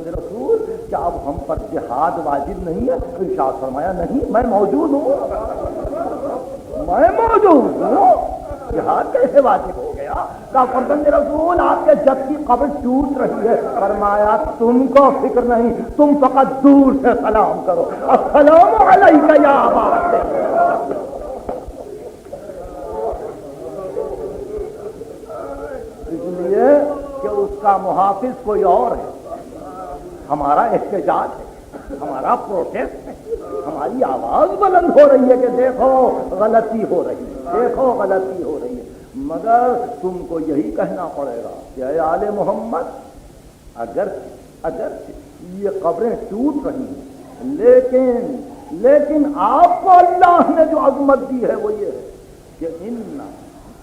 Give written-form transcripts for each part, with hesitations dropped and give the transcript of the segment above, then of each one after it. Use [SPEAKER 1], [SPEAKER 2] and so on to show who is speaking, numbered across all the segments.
[SPEAKER 1] رسول کیا اب ہم پر جہاد واجب نہیں ہے؟ ارشاد فرمایا نہیں، میں موجود ہوں، میں موجود ہوں، جہاد کیسے واجب ہو گیا؟ کہا فرزند رسول آپ کے جد کی قبر ٹوٹ رہی ہے، فرمایا تم کو فکر نہیں، تم فقط دور سے سلام کرو، السلام علیک یا ابا عبداللہ۔ اس لیے کہ اس کا محافظ کوئی اور ہے، ہمارا احتجاج ہے، ہمارا پروٹیسٹ ہے، ہماری آواز بلند ہو رہی ہے کہ دیکھو غلطی ہو رہی ہے، دیکھو غلطی ہو رہی ہے، مگر تم کو یہی کہنا پڑے گا کہ اے آل محمد اگر یہ قبریں ٹوٹ رہی ہیں لیکن آپ کو اللہ نے جو عظمت دی ہے وہ یہ ہے کہ ان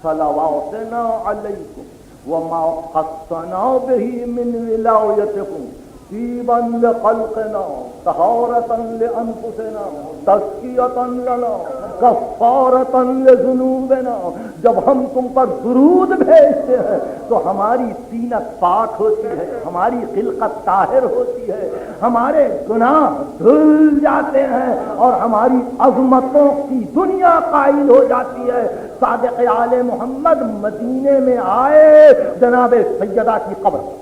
[SPEAKER 1] صلواتنا علیکم وما قصنا به من ولایتکم طیبا لخلقنا طہارة لانفسنا تزکیة لنا کفارة لذنوبنا۔ جب ہم تم پر درود بھیجتے ہیں تو ہماری سینت پاک ہوتی ہے، ہماری خلقت طاہر ہوتی ہے، ہمارے گناہ دھل جاتے ہیں اور ہماری عظمتوں کی دنیا قائل ہو جاتی ہے۔ صادق آل محمد مدینے میں آئے، جناب سیدہ کی قبر،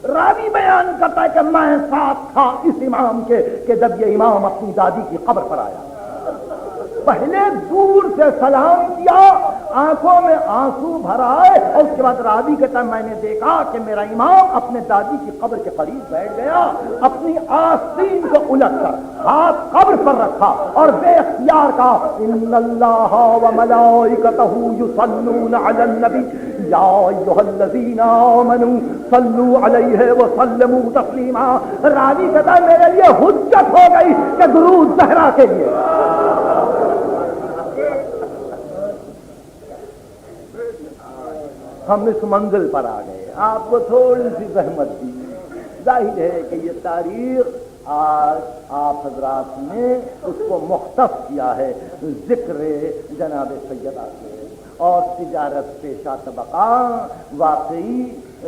[SPEAKER 1] راوی بیان کرتا ہے کہ میں ساتھ تھا اس امام کے کہ جب یہ امام اپنی دادی کی قبر پر آیا، پہلے دور سے سلام کیا، آنکھوں میں آنسو بھر آئے، اور اس کے بعد راوی کہتا ہے میں نے دیکھا کہ میرا امام اپنے دادی کی قبر کے قریب بیٹھ گیا، اپنی آستین کو الٹ کر ہاتھ قبر پر رکھا اور بے اختیار کہا ان اللہ وملائکتہ یصلون علی النبی یا ایھا الذین آمنوا صلوا علیہ وسلموا تسلیما۔ راوی کہتا ہے میرے لیے حجت ہو گئی کہ درود زہرا کے لیے ہم اس منزل پر آ گئے، آپ کو تھوڑی سی زحمت دی۔ ظاہر ہے کہ یہ تاریخ آج آپ حضرات نے اس کو مختص کیا ہے ذکر جناب سیدہ سے، اور تجارت پیشہ طبقہ واقعی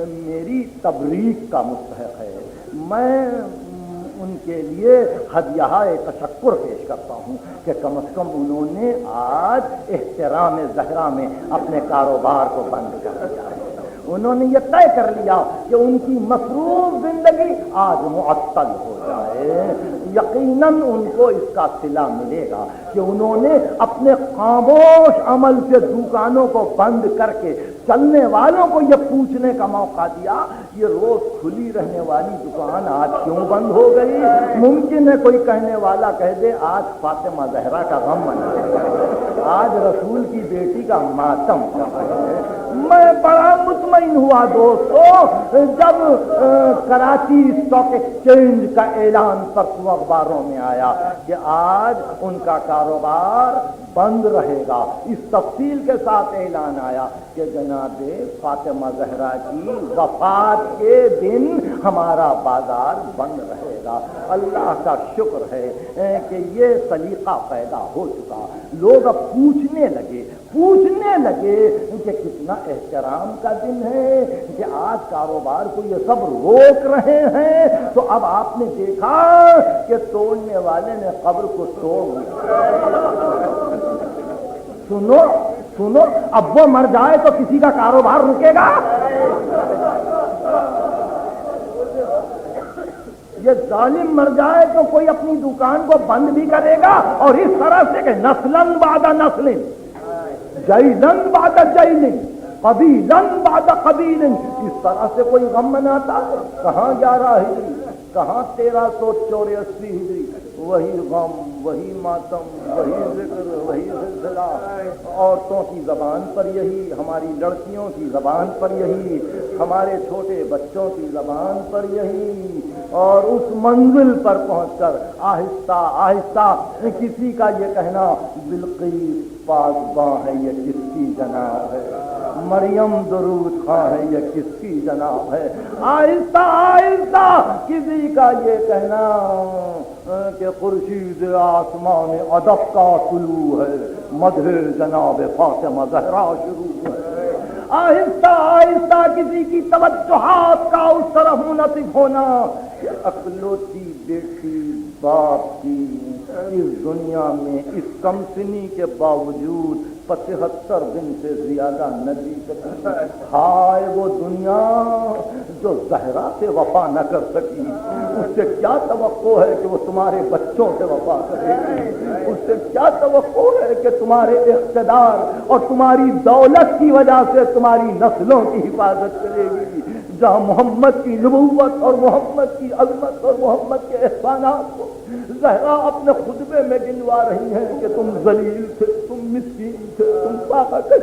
[SPEAKER 1] میری تبریک کا مستحق ہے، میں ان کے لیے ہدیہ تشکر پیش کرتا ہوں کہ کم از کم انہوں نے آج احترام زہرا میں اپنے کاروبار کو بند کر دیا ہے، انہوں نے یہ طے کر لیا کہ ان کی مصروف زندگی آج معطل ہو جائے، یقیناً ان کو اس کا صلہ ملے گا کہ انہوں نے اپنے خاموش عمل سے دکانوں کو بند کر کے چلنے والوں کو یہ پوچھنے کا موقع دیا یہ روز کھلی رہنے والی دکان آج کیوں بند ہو گئی؟ ممکن ہے کوئی کہنے والا کہہ دے آج فاطمہ زہرا کا غم منایا، آج رسول کی بیٹی کا ماتم کر رہے ہیں۔ میں بڑا مطمئن ہوا دوستو جب کراچی اسٹاک ایکسچینج کا اعلان پرسوں اخباروں میں آیا کہ آج ان کا کاروبار بند رہے گا، اس تفصیل کے ساتھ اعلان آیا کہ جناب فاطمہ زہرا کی وفات کے دن ہمارا بازار بند رہے گا۔ اللہ کا شکر ہے کہ یہ سلیقہ پیدا ہو چکا، لوگ اب پوچھنے لگے کہ کتنا احترام کا دن ہے کہ آج کاروبار کو یہ سب روک رہے ہیں، تو اب آپ نے دیکھا کہ توڑنے والے نے قبر کو توڑ دیا۔ سنو اب وہ مر جائے تو کسی کا کاروبار رکے گا؟ یہ ظالم مر جائے تو کوئی اپنی دکان کو بند بھی کرے گا، اور اس طرح سے کہ نسلاً بعد نسل، جیلاً بعد جیل، قبیلاً بعد قبیل، اس طرح سے کوئی غم مناتا ہے؟ کہاں 11 ہجری، کہاں 1384 ہجری، وہی غم، وہی ماتم، وہی ذکر، وہی سلسلہ، عورتوں کی زبان پر یہی، ہماری لڑکیوں کی زبان پر یہی، ہمارے چھوٹے بچوں کی زبان پر یہی، اور اس منزل پر پہنچ کر آہستہ آہستہ کسی کا یہ کہنا بلقیس پاسباں ہے یہ کس کی جناب ہے، مریم درود خواں ہے یہ کس کی جناب ہے، آہستہ آہستہ کسی کا یہ کہنا کہ خورشید آسمان ادب کا طلوع ہے، مدح جناب فاطمہ زہرا شروع ہے، آہستہ آہستہ کسی کی توجہات کا اس طرف منصب ہونا کہ اکلوتی بیٹی باپ کی اس دنیا میں اس کم سنی کے باوجود 75 دن سے زیادہ نہ جی سکی. ہائے وہ دنیا جو زہرا سے وفا نہ کر سکی، اس سے کیا توقع ہے کہ وہ تمہارے بچوں سے وفا کرے گی؟ اس سے کیا توقع ہے کہ تمہارے اقتدار اور تمہاری دولت کی وجہ سے تمہاری نسلوں کی حفاظت کرے گی؟ جہاں محمد کی نبوت اور محمد کی عظمت اور محمد کے احسانات کو زہرا اپنے خطبے میں گنوا رہی ہیں کہ تم ذلیل تھے، تم مسکین تھے، تم فاقہ تھے،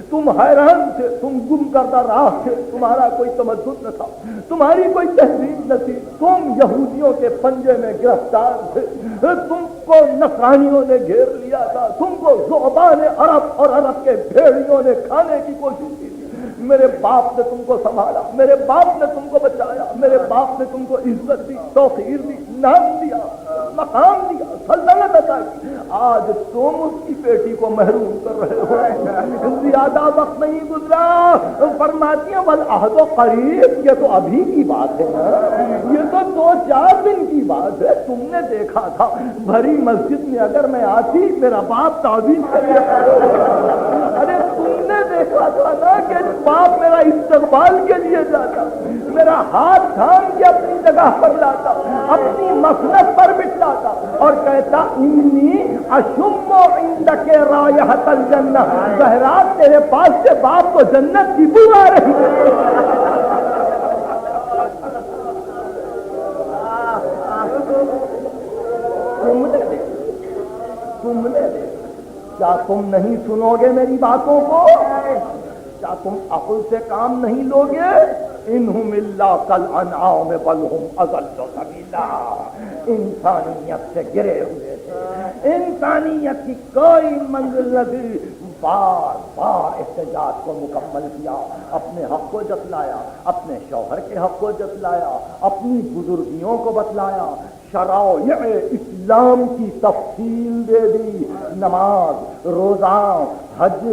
[SPEAKER 1] تم حیران تھے، تم گم کردہ راہ تھے، تمہارا کوئی تمدن نہ تھا، تمہاری کوئی تہذیب نہ تھی، تم یہودیوں کے پنجے میں گرفتار تھے، تم کو نصرانیوں نے گھیر لیا تھا، تم کو ذؤبان عرب اور عرب کے بھیڑیوں نے کھانے کی کوشش کی تھی. میرے باپ نے تم کو سنبھالا، میرے باپ نے تم کو بچایا، میرے باپ نے تم کو عزت دی، توقیر دی، نام دیا، مقام دیا، سلطنت عطا کی. آج تم اس کی بیٹی کو محروم کر رہے ہو. زیادہ وقت نہیں گزرا، فرماتی ہیں والعہد قریب. یہ تو ابھی کی بات ہے نا، یہ تو 2-4 دن کی بات ہے. تم نے دیکھا تھا بھری مسجد میں اگر میں آتی میرا باپ تعظیم کرے. ارے تم نے دیکھا تھا نا کہ باپ میرا استقبال کے لیے جاتا، میرا ہاتھ تھام کے اپنی جگہ پر لاتا، اپنی مسند پر بٹھاتا اور کہتا انی اشم عندک رائحۃ الجنہ. زہرا تیرے پاس سے باپ کو جنت کی بو آ رہی ہے. تم نے کیا تم نہیں سنو گے میری باتوں کو؟ کیا تم عقل سے کام نہیں لوگے؟ انہم الا کالانعام بل ہم اضل سبیلا. انسانیت سے گرے ہوئے تھے، انسانیت کی کوئی منزل نہ تھی. بار بار احتجاج کو مکمل کیا، اپنے حق کو جتلایا، اپنے شوہر کے حق کو جتلایا، اپنی بزرگیوں کو بتلایا، شرائع اسلام کی تفصیل دے دی. نماز، روزہ، حج،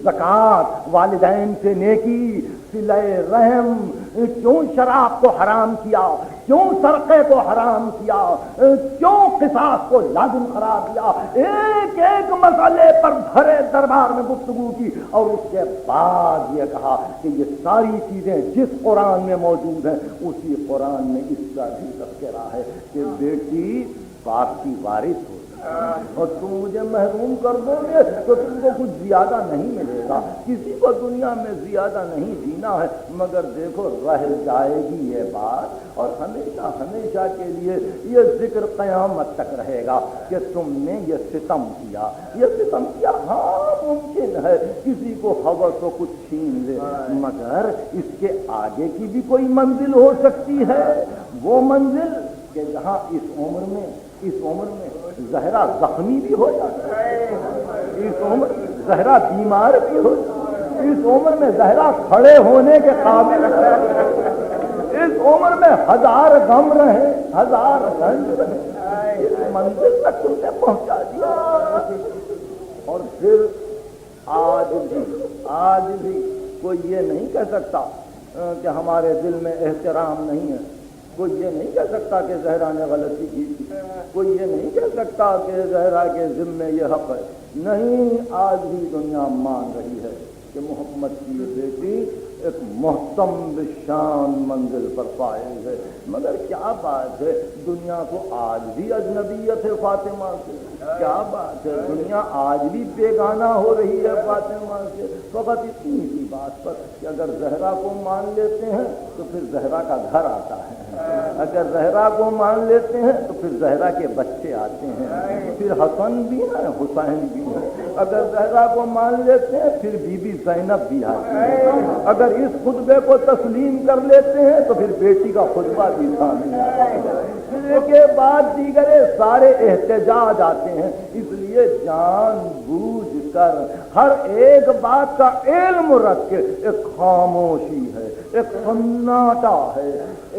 [SPEAKER 1] زکوٰۃ، والدین سے نیکی، صلہ رحم، کیوں شراب کو حرام کیا، کیوں سرقے کو حرام کیا، کیوں قصاص کو لازم قرار دیا. ایک ایک مسئلے پر بھرے دربار میں گفتگو کی اور اس کے بعد یہ کہا کہ یہ ساری چیزیں جس قرآن میں موجود ہیں اسی قرآن میں اس کا بھی تذکرہ ہے کہ بیٹی باپ کی وارث ہو اور تم مجھے محروم کر دو گے تو تم کو کچھ زیادہ نہیں ملے گا. کسی کو دنیا میں زیادہ نہیں جینا ہے، مگر دیکھو رہ جائے گی یہ بات اور ہمیشہ ہمیشہ کے لیے یہ ذکر قیامت تک رہے گا کہ تم نے یہ ستم کیا، یہ ستم کیا. ہاں ممکن ہے کسی کو حوث و کچھ چھین لے، مگر اس کے آگے کی بھی کوئی منزل ہو سکتی ہے. وہ منزل کہ جہاں اس عمر میں زہرا زخمی بھی ہو جاتا ہے، اس عمر زہرا بیمار بھی ہو جاتا ہے، اس عمر میں زہرا کھڑے ہونے کے قابل ہے، اس عمر میں 1000 غم رہے، 1000 رنج رہے. اس منزل تک تم نے پہنچا دیا. اور پھر آج بھی کوئی یہ نہیں کہہ سکتا کہ ہمارے دل میں احترام نہیں ہے. کوئی یہ نہیں کہہ سکتا کہ زہرا نے غلطی کی تھی. کوئی یہ نہیں کہہ سکتا کہ زہرا کے ذمے یہ حق ہے. نہیں، آج بھی دنیا مان رہی ہے کہ محمد کی یہ بیٹی ایک محتم شان منزل پر فائز ہے. مگر کیا بات ہے، دنیا کو آج بھی اجنبیت ہے فاطمہ سے. کیا بات ہے، دنیا آج بھی بیگانہ ہو رہی ہے فاطمہ سے. فقط اتنی سی بات پر کہ اگر زہرا کو مان لیتے ہیں تو پھر زہرا کا گھر آتا ہے، اگر زہرا کو مان لیتے ہیں تو پھر زہرا کے بچے آتے ہیں، پھر حسن بھی ہے، حسین بھی ہے. اگر زہرا کو مان لیتے ہیں پھر بی بی زینب بھی آتی ہے. اگر اس خطبے کو تسلیم کر لیتے ہیں تو پھر بیٹی کا خطبہ بھی سامنے آتا ہے. پھر کے بعد دیگر سارے احتجاج آتے ہیں. اس لیے جان بوجھ کر ہر ایک بات کا علم رکھ کے ایک خاموشی ہے، ایک سناٹا ہے،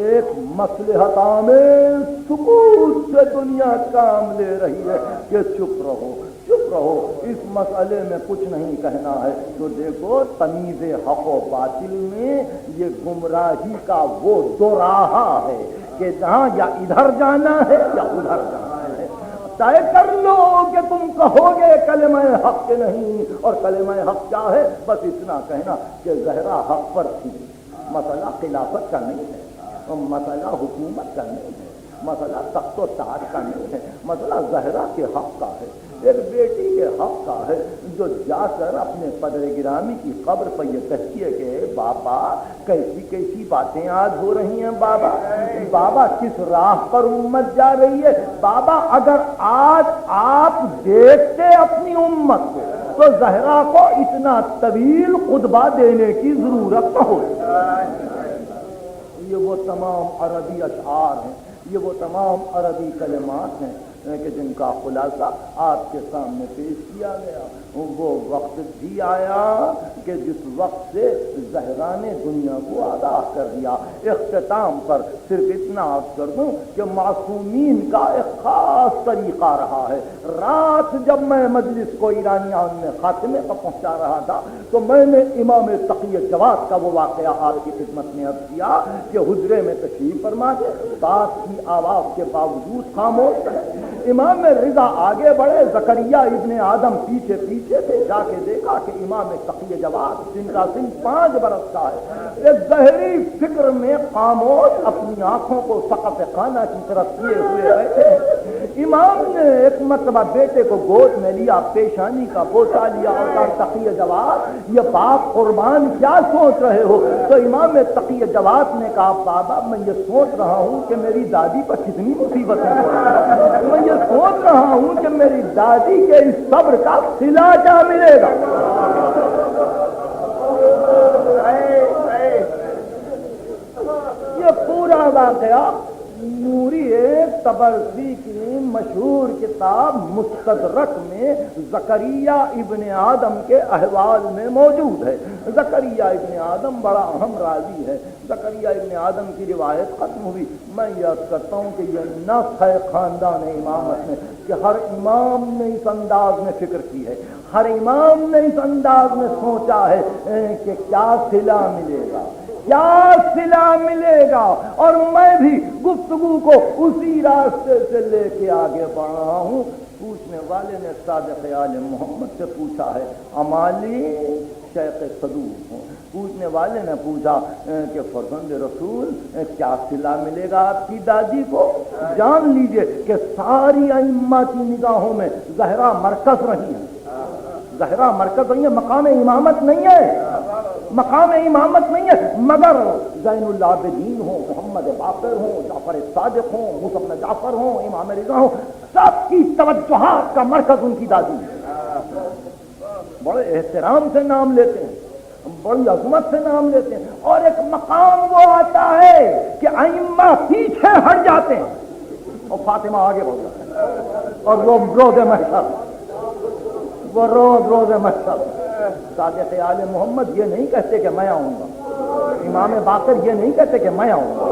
[SPEAKER 1] ایک مصلحت عامل سکوت سے دنیا کام لے رہی ہے کہ چپ رہو چپ رہو، اس مسئلے میں کچھ نہیں کہنا ہے۔ تو دیکھو تمیز حق و باطل میں یہ گمراہی کا وہ دو راہا ہے کہ جہاں یا ادھر جانا ہے یا ادھر جانا ہے۔ طے کر لو کہ تم کہو گے کلمہ حق کے نہیں، اور کلمہ حق کیا ہے؟ بس اتنا کہنا کہ زہرا حق پر تھی۔ مسئلہ خلافت کا نہیں ہے، مسئلہ حکومت کا نہیں ہے، مسئلہ تخت و تاج کا نہیں ہے، مسئلہ زہرا کے حق کا ہے، ایک بیٹی کے حق کا ہے، جو جا کر اپنے قدر گرامی کی قبر پر یہ کہتی ہے کہ بابا کیسی کیسی باتیں آج ہو رہی ہیں، بابا بابا کس راہ پر امت جا رہی ہے، بابا اگر آج آپ دیکھتے اپنی امت کو تو زہرا کو اتنا طویل خطبہ دینے کی ضرورت نہ ہوتی۔ یہ وہ تمام عربی اشعار ہیں، یہ وہ تمام عربی کلمات ہیں کہ جن کا خلاصہ آپ کے سامنے پیش کیا گیا۔ وہ وقت بھی آیا کہ جس وقت سے زہرا نے دنیا کو آگاہ کر دیا۔ اختتام پر صرف اتنا عرض کر دوں کہ معصومین کا ایک خاص طریقہ رہا ہے۔ رات جب میں مجلس کو ایرانیان میں خاتمے پر پہنچا رہا تھا تو میں نے امام تقی جواد کا وہ واقعہ آپ کی خدمت میں عرض کیا کہ حجرے میں تشریف فرما کے بات کی آواز کے باوجود خاموش رہے۔ امام رضا آگے بڑھے، زکریا ابن آدم پیچھے پیچھے سے جا کے دیکھا کہ امام تقی جواد جن کا سن 5 برس کا ہے، ایک ظاہری فکر میں خاموش اپنی آنکھوں کو سقف خانہ کی طرف کیے ہوئے بیٹھے ہیں۔ امام نے ایک مرتبہ بیٹے کو گود میں لیا، پیشانی کا بوسہ لیا اور کہا تقی جواد یہ باپ قربان کیا سوچ رہے ہو؟ تو امام تقی جواد نے کہا بابا میں یہ سوچ رہا ہوں کہ میری دادی پر کتنی مصیبتیں ہیں، میں یہ سوچ رہا ہوں کہ میری دادی کے اس صبر کا صلہ کیا ملے گا۔ یہ پورا واقعہ نوری طبرسی کی مشہور کتاب مستدرک میں زکریا ابن آدم کے احوال میں موجود ہے۔ زکریا ابن آدم بڑا اہم راوی ہے۔ زکریا ابن آدم کی روایت ختم ہوئی۔ میں یاد کرتا ہوں کہ یہ نقص ہے خاندان امامت میں کہ ہر امام نے اس انداز میں فکر کی ہے، ہر امام نے اس انداز میں سوچا ہے کہ کیا صلہ ملے گا، کیا صلہ ملے گا، اور میں بھی گفتگو کو اسی راستے سے لے کے آگے بڑھ رہا ہوں۔ پوچھنے والے نے صادق آل محمد سے پوچھا ہے امالی شیخ صدوق ہوں۔ پوچھنے والے نے پوچھا کہ فرزند رسول کیا صلہ ملے گا آپ کی دادی کو؟ جان لیجئے کہ ساری ائمہ کی نگاہوں میں زہرا مرکز رہی ہے، زہرا مرکز رہی ہے، مقام امامت نہیں ہے، مقام امامت نہیں ہے، مگر زین العابدین ہوں، محمد باقر ہوں، جعفر صادق ہوں، موسیٰ بن جعفر ہوں، امام رضا ہوں، سب کی توجہات کا مرکز ان کی دادی ہے۔ بڑے احترام سے نام لیتے ہیں، بڑی عظمت سے نام لیتے ہیں، اور ایک مقام وہ آتا ہے کہ ائمہ پیچھے ہٹ جاتے ہیں اور فاطمہ آگے بڑھ جاتے ہیں، اور وہ روز محشر، وہ روز محشر صادق آل محمد یہ نہیں کہتے کہ میں آؤں گا، امام باقر یہ نہیں کہتے کہ میں آؤں گا،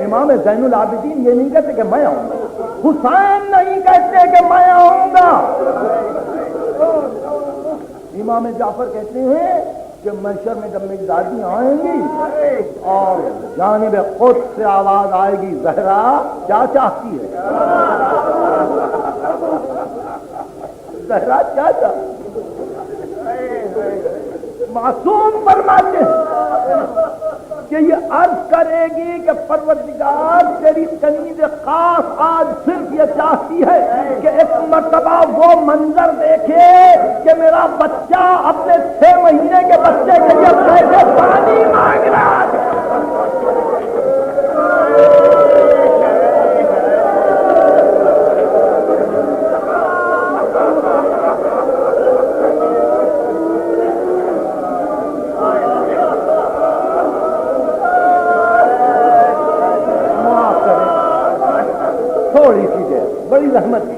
[SPEAKER 1] امام زین العابدین یہ نہیں کہتے کہ میں آؤں گا، حسین نہیں کہتے کہ میں آؤں گا، امام جعفر کہتے ہیں کہ محشر میں جب میری دادی آئیں گی اور جانب قدس سے آواز آئے گی زہرا کیا چاہتی ہے، زہرا کیا چاہتی ہے، معصوم فرماتے ہیں کہ یہ عرض کرے گی کہ پروردگار تیری کنیز خاص آج صرف یہ چاہتی ہے کہ ایک مرتبہ وہ منظر دیکھے کہ میرا بچہ اپنے 6 مہینے کے بچے کے لیے پیسے پانی مانگ رہا ہے۔ تھوڑی سی دیر، بڑی زحمت کی،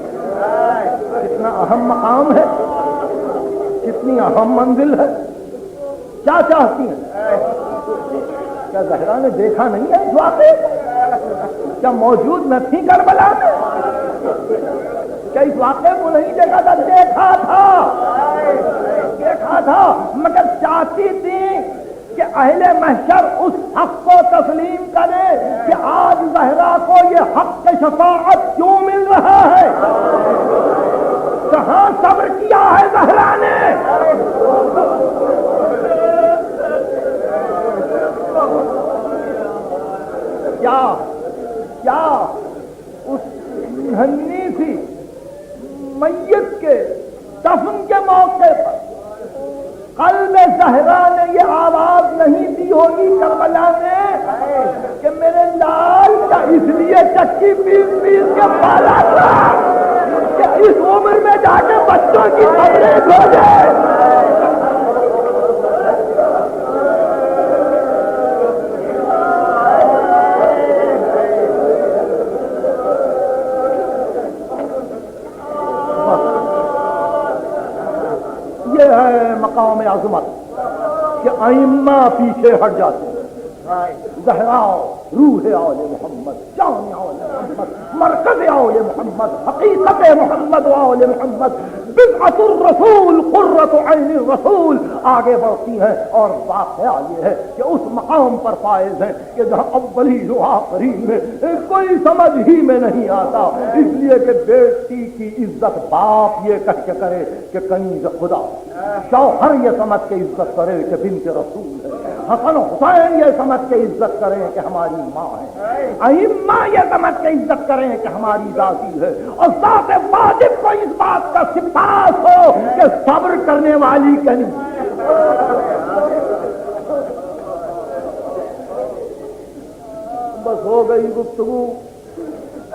[SPEAKER 1] کتنا اہم مقام ہے، کتنی اہم منزل ہے، کیا چاہتی ہیں؟ کیا زہرا نے دیکھا نہیں ہے اس واقعے؟ کیا موجود نہ تھی کربلا میں؟ کیا اس واقعے کو نہیں دیکھا تھا؟ دیکھا تھا مگر چاہتی تھی کہ اہل محشر اس حق کو تسلیم کرے کہ آج زہرا کو یہ حق کی شفاعت کیوں مل رہا ہے، کہاں صبر کیا ہے زہرا نے۔ کیا اس ننھی سی میت کے دفن کے موقع پر قلب زہرا نے یہ آواز نہیں دی ہوگی کربلا میں کہ میرے لال کا اس لیے چکی پیس پیس کے پالا تھا کہ اس عمر میں جا کے بچوں کی قبریں دھو جائے۔ یہ ہے مقام عظمت کہ ائمہ پیچھے ہٹ جاتے ہیں۔ زہرا روح آل محمد، جان آل محمد، مرکز آل محمد، حقیقت محمد و آل محمد، بضعۃ الرسول، قرۃ عین الرسول آگے بڑھتی ہیں۔ اور واقعہ یہ ہے کہ اس مقام پر فائز ہیں کہ جہاں اولین و آخرین میں کوئی سمجھ ہی میں نہیں آتا، اس لیے کہ بیٹی کی عزت باپ یہ کہہ کے کرے کہ کنیز خدا، شوہر یہ سمجھ کے عزت کرے کہ بنت رسول ہے، حسن حسین یہ سمجھ کے عزت کریں کہ ہماری ماں ہے، ائمہ یہ سمجھ کے عزت کریں کہ ہماری دادی ہے، اور ذات واجب کو اس بات کا سپاس ہو کہ صبر کرنے والی کنی۔ بس ہو گئی گفتگو۔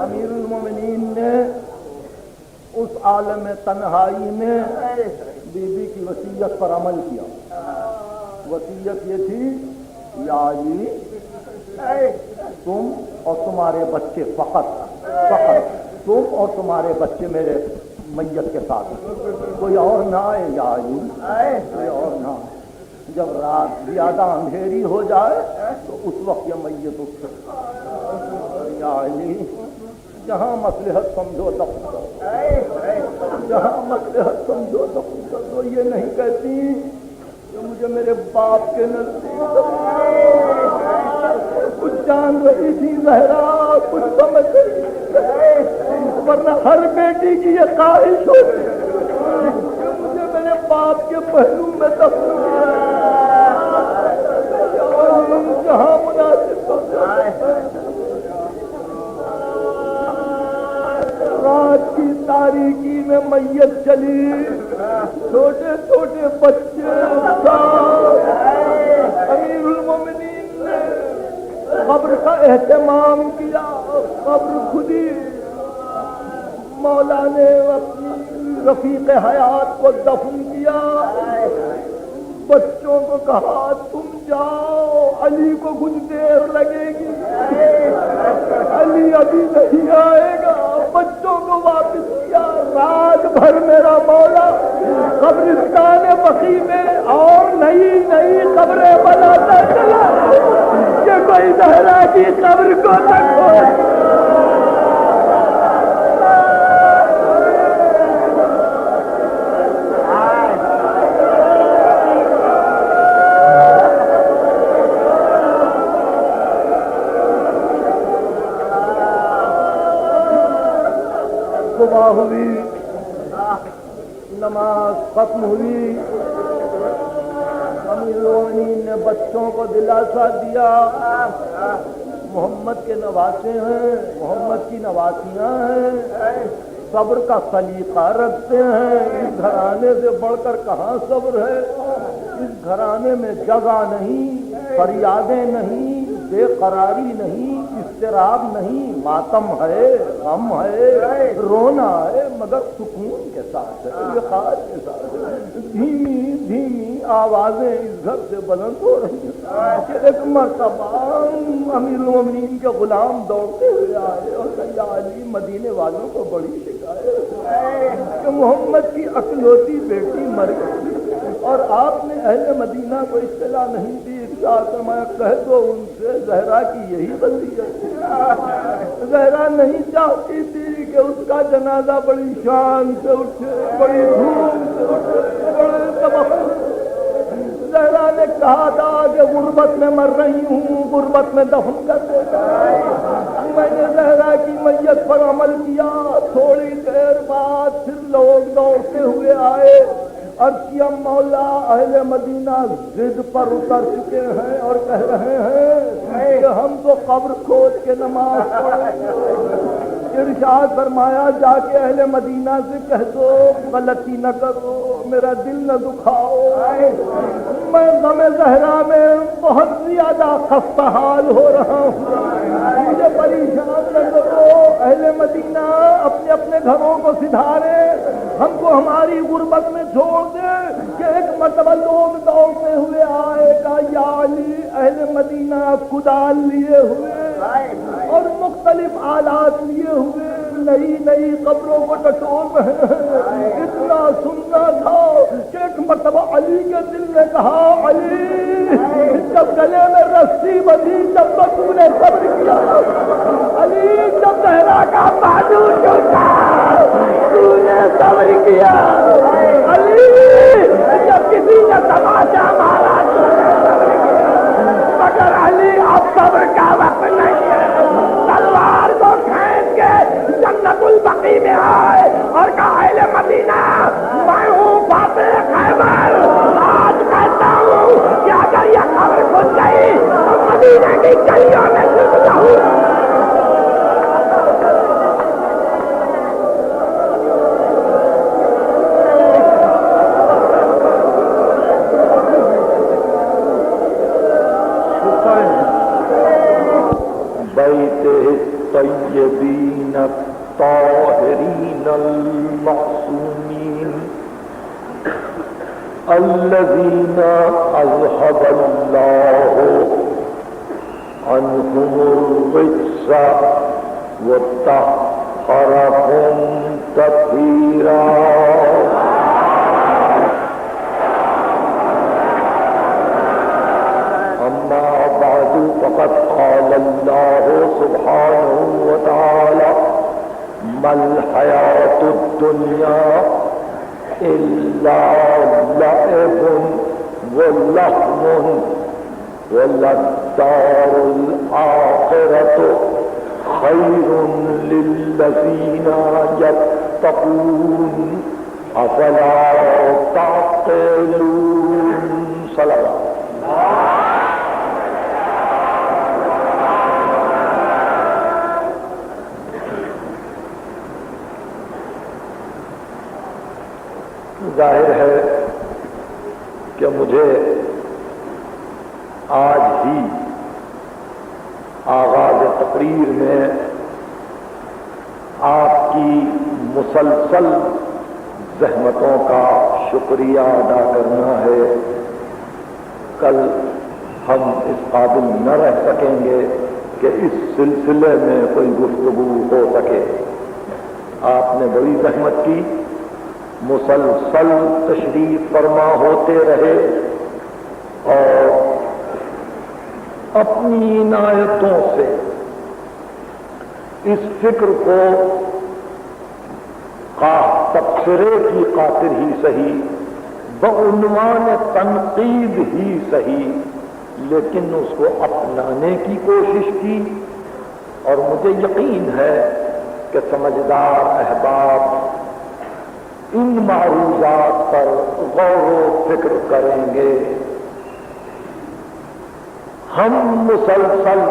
[SPEAKER 1] امیر المومنین نے اس عالم تنہائی میں بی بی کی وصیت پر عمل کیا۔ وصیت یہ تھی، یا علی تم اور تمہارے بچے فقط تم اور تمہارے بچے میرے میت کے ساتھ، کوئی اور نہ آئے، یا علی کوئی اور نہ آئے۔ جب رات زیادہ اندھیری ہو جائے تو اس وقت یہ میت اٹھ سکے، یا علی جہاں مصلحت سمجھو دفن کرو، جہاں مصلحت سمجھو دفن کرو۔ یہ نہیں کہتی کہ مجھے میرے باپ کے نزدیک کچھ جان رہی تھی زہرا، کچھ سمجھ رہی تھی، ورنہ ہر بیٹی کی یہ خواہش ہوتی کہ مجھے میرے باپ کے پہلو میں دفن کیا جہاں مناسب ہو جائے۔ رات کی تاریکی میں میت چلی، چھوٹے چھوٹے بچے ساتھ۔ امیر المومنین نے قبر کا اہتمام کیا، قبر خودی مولا نے اپنی رفیق حیات کو دفن کیا۔ بچوں کو کہا تم جاؤ، علی کو کچھ دیر لگے گی، علی ابھی نہیں آئے گا۔ بچوں کو واپس کیا۔ رات بھر میرا مولا قبرستان بقیع میں اور نئی نئی قبریں بناتا چلا کہ کوئی زہرا کی قبر کو نہ کھولے۔ صبح ہوئی، نماز ختم ہوئی، امیر المومنین نے بچوں کو دلاسا دیا، محمد کے نواسے ہیں، محمد کی نواسیاں ہیں، صبر کا سلیقہ رکھتے ہیں۔ اس گھرانے سے بڑھ کر کہاں صبر ہے؟ اس گھرانے میں جگہ نہیں، فریادیں نہیں، بے قراری نہیں، اضطراب نہیں، ماتم ہے، غم ہے، رونا ہے، مگر سکون کے ساتھ ہے، وقار کے ساتھ ہے۔ دھیمی دھیمی آوازیں اس گھر سے بلند ہو رہی ہیں کہ ایک مرتبہ امیر المومنین کے غلام دوڑتے ہوئے آئے اور کہا یا علی مدینے والوں کو بڑی شکایت ہے کہ محمد کی اکلوتی بیٹی مر گئی اور آپ نے اہل مدینہ کو اطلاع نہیں دی۔ میں کہہ دو ان سے زہرا کی یہی وصیت تھی۔ زہرا نہیں چاہتی تھی کہ اس کا جنازہ بڑی شان سے اٹھے، بڑی دھوم سے اٹھے، بڑے تبخر۔ زہرا نے کہا تھا کہ غربت میں مر رہی ہوں، غربت میں دفن کر دیتا۔ میں نے زہرا کی میت پر عمل کیا۔ تھوڑی دیر بعد پھر لوگ دوڑتے ہوئے آئے، عرض کیا مولا اہل مدینہ ضد پر اتر چکے ہیں اور کہہ رہے ہیں کہ ہم تو قبر کھود کے نماز پڑھیں گے۔ ارشاد فرمایا جا کے اہل مدینہ سے کہہ دو غلطی نہ کرو، میرا دل نہ دکھاؤ، میں غم زہرا میں بہت زیادہ خستہ حال ہو رہا ہوں، مجھے پریشان نہ کرو۔ اہل مدینہ اپنے اپنے گھروں کو سدھارے، ہم کو ہماری غربت میں چھوڑ دے۔ کہ ایک مرتبہ لوگ دوڑتے ہوئے آئے گا یا علی اہل مدینہ کدال لیے ہوئے اور مختلف آلات لیے ہوئے نئی نئی قبروں کو ٹٹول رہے ہیں۔ اتنا سننا تھا کہ ایک مرتبہ علی کے دل نے کہا علی جب گلے میں رسی بندھی جب تو تو نے صبر کیا، علی جب زہرا کا بازو ٹوٹا تو نے صبر کیا، علی جب کسی نے تماشا مارا تو نے صبر کیا، مگر علی اب صبر کا وقت نہیں ہے۔ تلوار کو کھینچ کے جنت البقیع میں آئے اور کہا اہل مدینہ میں ہوں فاتح خیبر، آج کہتا ہوں کہ اگر یہ خبر کھل گئی تو مدینہ کی گلیوں میں زندہ ہوں۔
[SPEAKER 2] الطيبين الطاهرين المعصومين الذين أذهب الله عنهم الرجس وطهرهم تطهيرا۔ فقد قال الله سبحانه وتعالى ما الحياة الدنيا إلا لعب ولهو وللدار الآخرة خير للذين يتقون أفلا تعقلون۔ صلوات ظاہر ہے کہ مجھے آج ہی آغاز تقریر میں آپ کی مسلسل زحمتوں کا شکریہ ادا کرنا ہے۔ کل ہم اس قابل نہ رہ سکیں گے کہ اس سلسلے میں کوئی گفتگو ہو سکے۔ آپ نے بڑی زحمت کی، مسلسل تشریف فرما ہوتے رہے اور اپنی عنایتوں سے اس فکر کو تبصرے کی خاطر ہی صحیح، بعنوان تنقید ہی صحیح، لیکن اس کو اپنانے کی کوشش کی، اور مجھے یقین ہے کہ سمجھدار احباب ان معروضات پر غور و فکر کریں گے۔ ہم مسلسل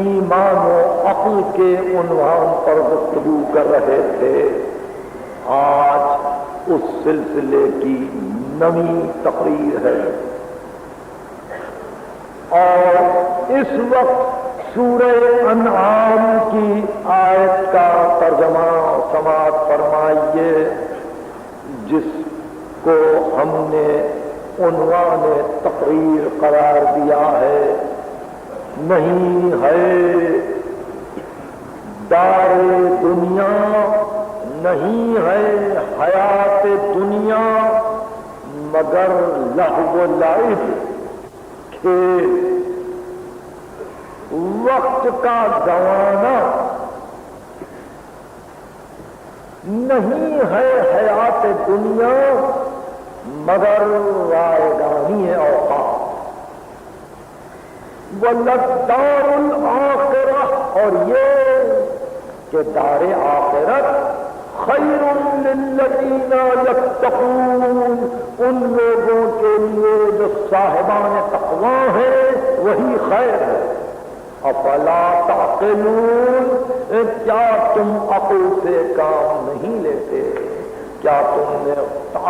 [SPEAKER 2] ایمان و عقل کے عنوان پر گفتگو کر رہے تھے، آج اس سلسلے کی نویں تقریر ہے، اور اس وقت سورہ انعام کی آیت کا ترجمہ سماعت فرمائیے، جس کو ہم نے عنوان تقریر قرار دیا ہے، نہیں ہے دار دنیا، نہیں ہے حیات دنیا مگر لہو و لعب، کہ وقت کا گنوانا نہیں ہے حیات دنیا مگر رائگانی ہے اوقات، وَلَدَّارُ الْآخِرَةِ، اور یہ کہ دار آخرت خیر للذین یتقون، ان لوگوں کے لیے جو صاحبان تقوی ہیں وہی خیر ہے۔ افلا تعقلون، کیا تم عقل سے کام نہیں لیتے؟ کیا تم نے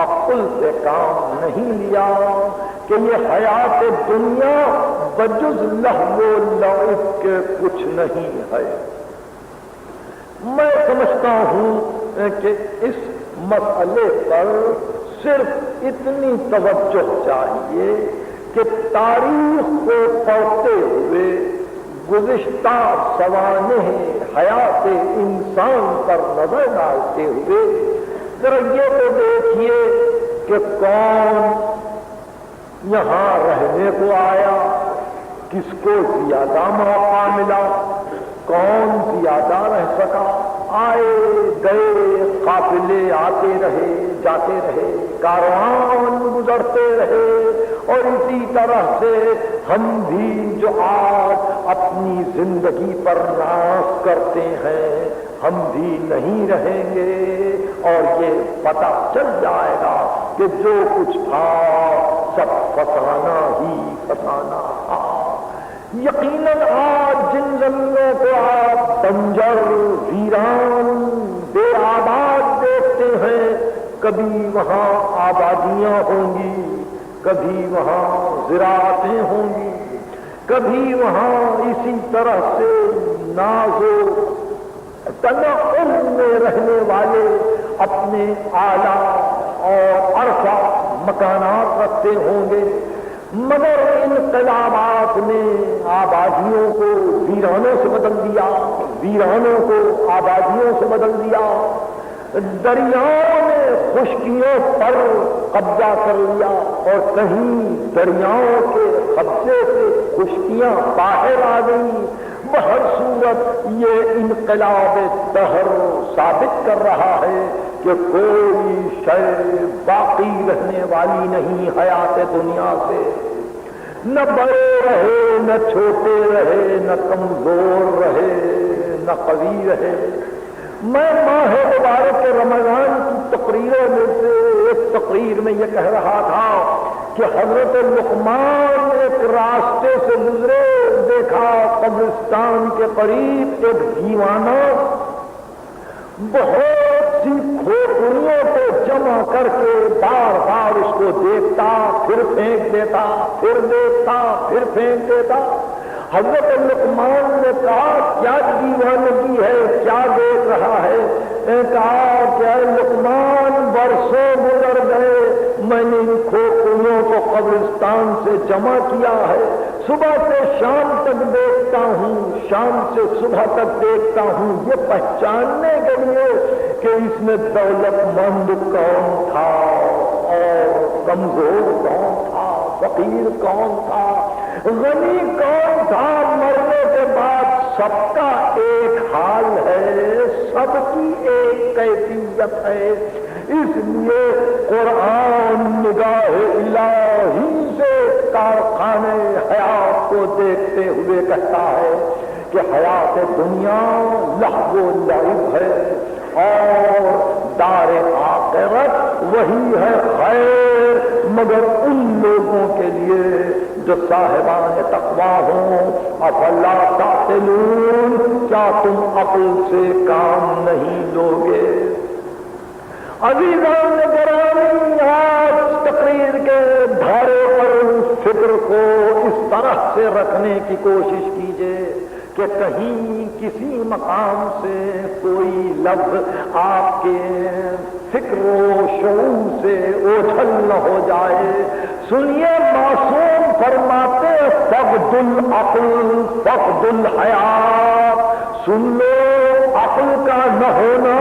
[SPEAKER 2] عقل سے کام نہیں لیا کہ یہ حیات دنیا بجز لہو و لعب کے کچھ نہیں ہے؟ میں سمجھتا ہوں کہ اس مسئلے پر صرف اتنی توجہ چاہیے کہ تاریخ کو پڑھتے ہوئے گزشتہ سوانح حیات انسان پر نظر ڈالتے ہوئے ذرا یہ تو دیکھیے کہ کون یہاں رہنے کو آیا، کس کو زیادہ موقع ملا، کون زیادہ رہ سکا، آئے گئے قافلے آتے رہے جاتے رہے، کاروان گزرتے رہے، اور اسی طرح سے ہم بھی جو آج اپنی زندگی پر ناز کرتے ہیں ہم بھی نہیں رہیں گے، اور یہ پتہ چل جائے گا کہ جو کچھ تھا سب فسانہ ہی فسانہ تھا۔ یقیناً آج جن زمینوں کو آپ بنجر ویران بے آباد دیکھتے ہیں، کبھی وہاں آبادیاں ہوں گی، کبھی وہاں زراعتیں ہوں گی، کبھی وہاں اسی طرح سے ناز و تنعم میں رہنے والے اپنے اعلیٰ اور عرفہ مکانات رکھتے ہوں گے، مگر انقلابات نے آبادیوں کو ویرانوں سے بدل دیا، ویرانوں کو آبادیوں سے بدل دیا، دریاؤں نے خشکیوں پر قبضہ کر لیا، اور کہیں دریاؤں کے قبضے سے خشکیاں باہر آ گئیں۔ بہر صورت یہ انقلاب دہر ثابت کر رہا ہے کہ کوئی شے باقی رہنے والی نہیں حیات دنیا سے، نہ بڑے رہے نہ چھوٹے رہے، نہ کمزور رہے نہ قوی رہے۔ میں ماہ مبارک رمضان کی تقریروں میں سے ایک تقریر میں یہ کہہ رہا تھا کہ حضرت لقمان ایک راستے سے گزرے، دیکھا قبرستان کے قریب ایک دیوانہ بہت سی کھوپڑیوں کو جمع کر کے بار بار اس کو دیکھتا، پھر پھینک دیتا، پھر دیکھتا، پھر پھینک دیتا۔ حضرت لقمان نے کہا کیا دیوانگی ہے، کیا دیکھ رہا ہے؟ کہا کہ اے لقمان برسوں گزر گئے، میں نے ان کھوپڑیوں کو قبرستان سے جمع کیا ہے، صبح سے شام تک دیکھتا ہوں، شام سے صبح تک دیکھتا ہوں، یہ پہچاننے کے لیے کہ اس میں دولت مند کون تھا اور کمزور کون تھا، فقیر کون تھا، غنی کون تھا۔ مرنے کے بعد سب کا ایک حال ہے، سب کی ایک کیفیت ہے، اس لیے قرآن نگاہ الہی سے کارخانے حیات کو دیکھتے ہوئے کہتا ہے کہ حیات دنیا لہو و لعب ہے، اور دار آخرت وہی ہے خیر، مگر ان لوگوں کے لیے جو صاحبان تقوی ہوں۔ افلا تعقلون، کیا تم عقل سے کام نہیں لوگے؟ عزیزان گرامی، آج تقریر کے دھارے پر فکر کو اس طرح سے رکھنے کی کوشش کیجیے کہ کہیں کسی مقام سے کوئی لفظ آپ کے فکر و شعور سے اوجھل نہ ہو جائے۔ سنیے، معصوم فرماتے فقد العقل فقد الحیات، سن لو عقل کا نہ ہونا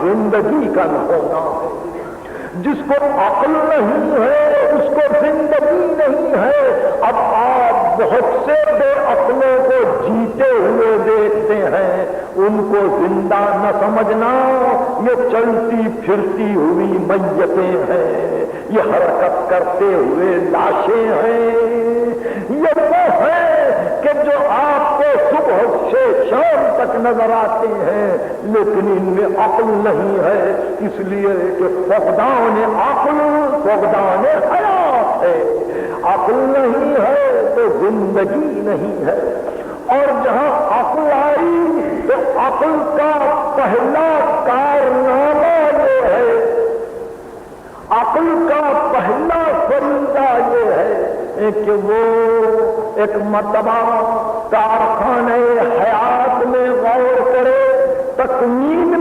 [SPEAKER 2] زندگی کا نہ ہونا ہے۔ جس کو عقل نہیں ہے اس کو زندگی نہیں ہے۔ اب آپ بہت سے بے عقلوں کو جیتے ہوئے دیکھتے ہیں، ان کو زندہ نہ سمجھنا، یہ چلتی پھرتی ہوئی میتیں ہیں، یہ حرکت کرتے ہوئے لاشیں ہیں، یہ وہ ہیں کہ جو آپ کو صبح سے شام تک نظر آتے ہیں لیکن ان میں عقل نہیں ہے، اس لیے کہ فقدان عقل فقدان حیات ہے، عقل نہیں ہے تو زندگی نہیں ہے۔ اور جہاں عقل آئی تو عقل کا پہلا کارنامہ یہ ہے، عقل کا پہلا فریضہ یہ ہے کہ وہ ایک مرتبہ کارخانے حیات میں غور کرے، تکوین